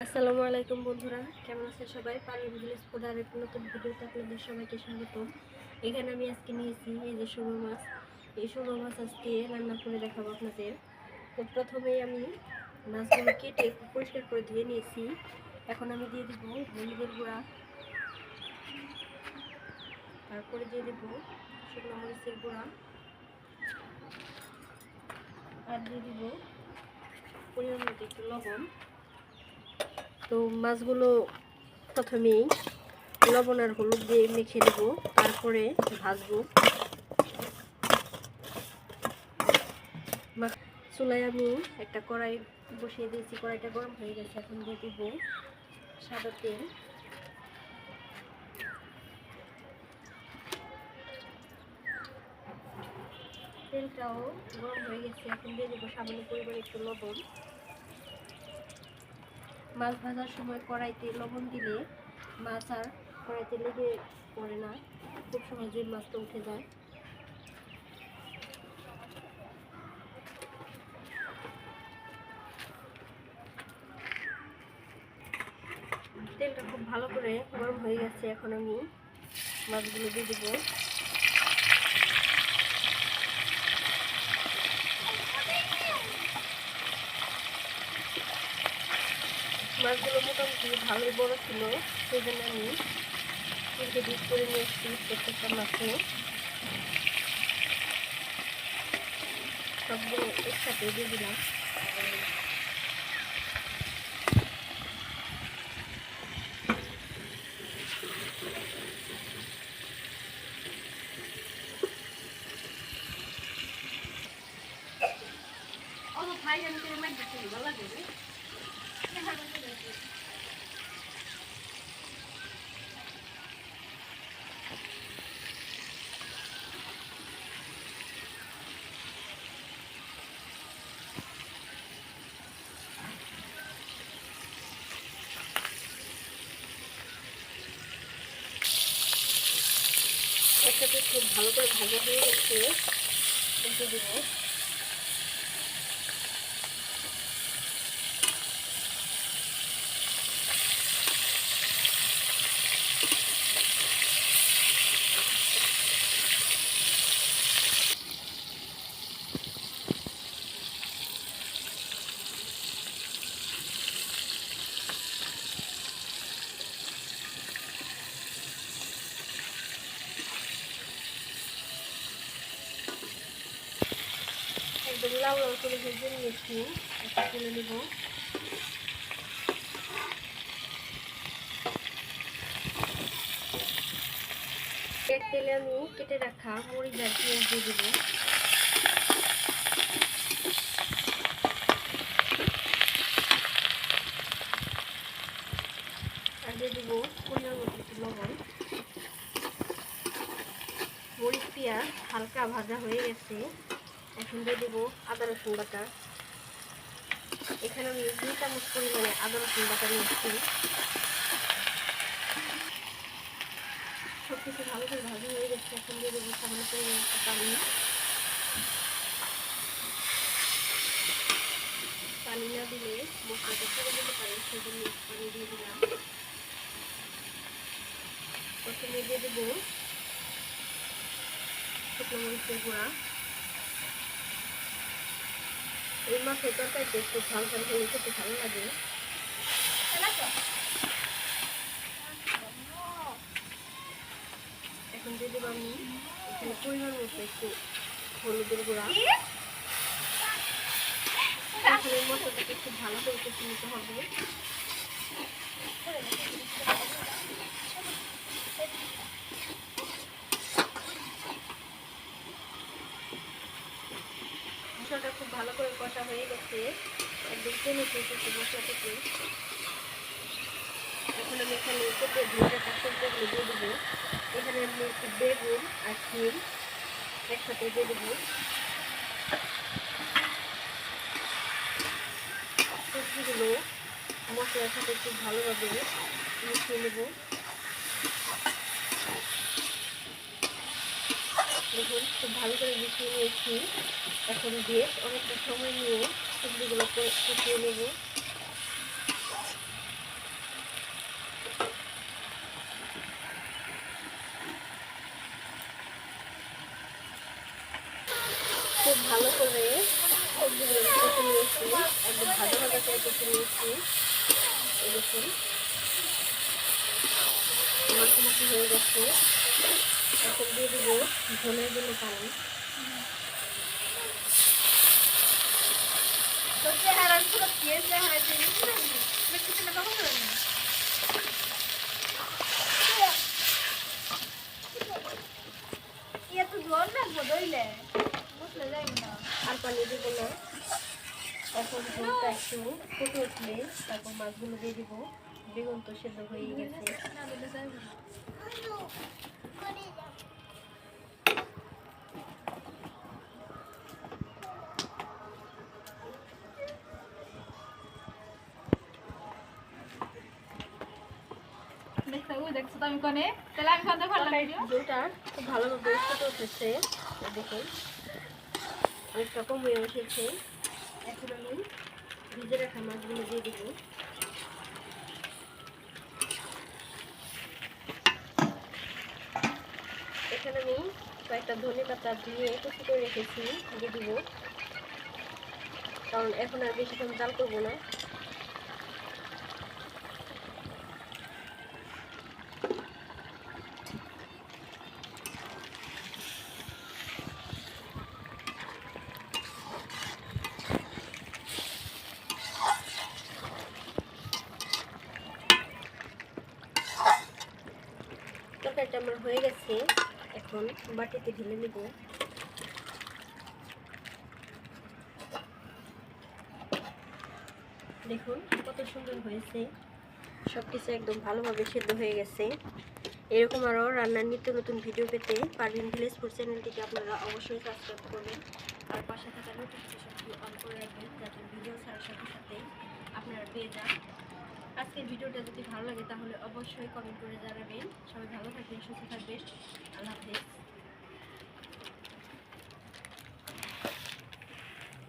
আসসালামু আলাইকুম বন্ধুরা, কেমন আছেন সবাই? পারুল ভিলেজ ফুড আর একটা নতুন ভিডিওতে আপনাদের সবাইকে স্বাগত। এখানে আমি আজকে নিয়েছি এই যে শোল মাছ। এই শোল মাছ আজকে রান্না করে দেখাবো আপনাদের। তো প্রথমেই আমি মাছগুলো কেটে পরিষ্কার করে ধুয়ে নিয়েছি। এখন আমি দিয়ে দেবো হলুদের গুঁড়া, তারপরে দিয়ে দেবো শুকনো মরিচের গুঁড়া, আর দিয়ে দেবো পরিমাণ মতো একটু লবণ। তো মাছগুলো প্রথমেই লবণ আর হলুদ দিয়ে মেখে নেব, তারপরে ভাজবো। চুলায় আমি একটা কড়াই বসিয়ে দিয়েছি, কড়াইটা গরম হয়ে গেছে। এখন দিয়ে দেবো সাদা তেল। তেলটাও গরম হয়ে গেছে, এখন দিয়ে দেবো সামান্য পরিমাণে একটু লবণ। মাছ ভাজার সময় কড়াইতে লবণ দিলে মাছ আর কড়াইতে লেগে পড়ে না, খুব সহজেই মাছটা উঠে যায়। তেলটা খুব ভালো করে গরম হয়ে গেছে, এখন আমি মাছগুলো দিয়ে দেবো। মাছগুলো মোটামুটি ভালোই বড় ছিল, সেই জন্য আমি 3টে পিস করে নিয়ে এসেছি প্রত্যেকটা মাছে। সবগুলো একসাথে দিয়ে দিলাম। একসাথে খুব ভালো করে ভাজা হয়ে গেছে, উল্টে দেবো। একদম লাল লাল করে ভেজে নিয়েছি, একটা তুলে নেব। এক তেলে আমি কেটে রাখা মরিচ আর পেঁয়াজ দিয়ে দেবো। আর দিয়ে দেবো পরিমাণ মতো একটু লবণ। মরিচ পেঁয়াজ হালকা ভাজা হয়ে গেছে, এখন দিয়ে দেবো আদা রসুন বাটা। এখানে আমি 2 চামচ পরিমাণে আদা রসুন বাটা নিয়েছি। সব কিছু ভালো করে ভাজা হয়ে গেছে, এখন দিয়ে দেবো সামান্য পরিমাণে পানি। পানি না দিলে মশলাটা পুড়ে যেতে পারে, সেজন্য পানি দিয়ে দিলাম। প্রথমে দিয়ে দেবো শুকনো মরিচের গুঁড়া। এই মাছের তরকারিতে একটু ঝাল ঝাল হলে খেতে ভালো লাগে। এখন দিয়ে দেবো আমি এখানে পরিমাণ মতো একটু হলুদের গুঁড়া। এখন এই মশলাটাকে খুব ভালো করে কষে নিতে হবে। মশলাটা খুব ভালো করে কষা হয়ে গেছে, একদম টেনে এসেছে মশলা থেকে। এখন আমি এখানে কেটে ধুয়ে রাখা সবজিগুলো দিয়ে দেবো। এখানে আমি একটু বেগুন আর শিম একসাথে দিয়ে দেবো। সবজিগুলো মশলার সাথে খুব ভালোভাবে মিশিয়ে নেব। দেখুন খুব ভালো করে মিশিয়ে নিয়েছি। এখন দিয়ে অনেকটা সময় নিয়ে সবজিগুলো কষিয়ে নেব। খুব ভালো করে সবজিগুলো কেটে নিয়েছি, একদম ভাজা ভাজা করে কেটে নিয়েছি। এই দেখুন মাখামাখি হয়ে গেছে। এখন দিয়ে দিব ধনের জন্য পানি। আর পানি দিব না। এখন ঝোলটা একটু ফুটে উঠলে তারপর মাছগুলো দিয়ে দিব। বেগুন তো সেদ্ধ হয়ে গেছে। দেখছো তো আমি কোনে তাহলে আমি খাতে ভালো লাগে ঝোলটা খুব ভালোভাবে ফুটে উঠেছে। দেখুন অনেকটা কম হয়ে এসেছে। এখন আমি ভিজে রাখা মাছগুলো দিয়ে দিব। এখানে আমি কয়েকটা ধনে পাতা দিয়ে কুচি করে রেখেছি, দিয়ে দিব। কারণ এখন আর বেশিক্ষণ জাল করবো না। তরকারিটা আমার হয়ে গেছে, এখন বাটিতে ঢেলে নেব। দেখুন কত সুন্দর হয়েছে, সবকিছু একদম ভালোভাবে সেদ্ধ হয়ে গেছে। এরকম আরও রান্নার নিত্য নতুন ভিডিও পেতে পারভিন ভিলেজ ফুড চ্যানেলটিকে আপনারা অবশ্যই সাবস্ক্রাইব করবেন আর পাশে থাকা নোটিফিকেশনটি অন করে রাখবেন, যাতে ভিডিও ছাড়ার সাথে সাথে আপনারা পেয়ে যান। আজকের ভিডিওটা যদি ভালো লাগে তাহলে অবশ্যই কমেন্ট করে জানাবেন। সবাই ভালো থাকবেন, সুস্থ থাকবেন। আল্লাহ হাফেজ।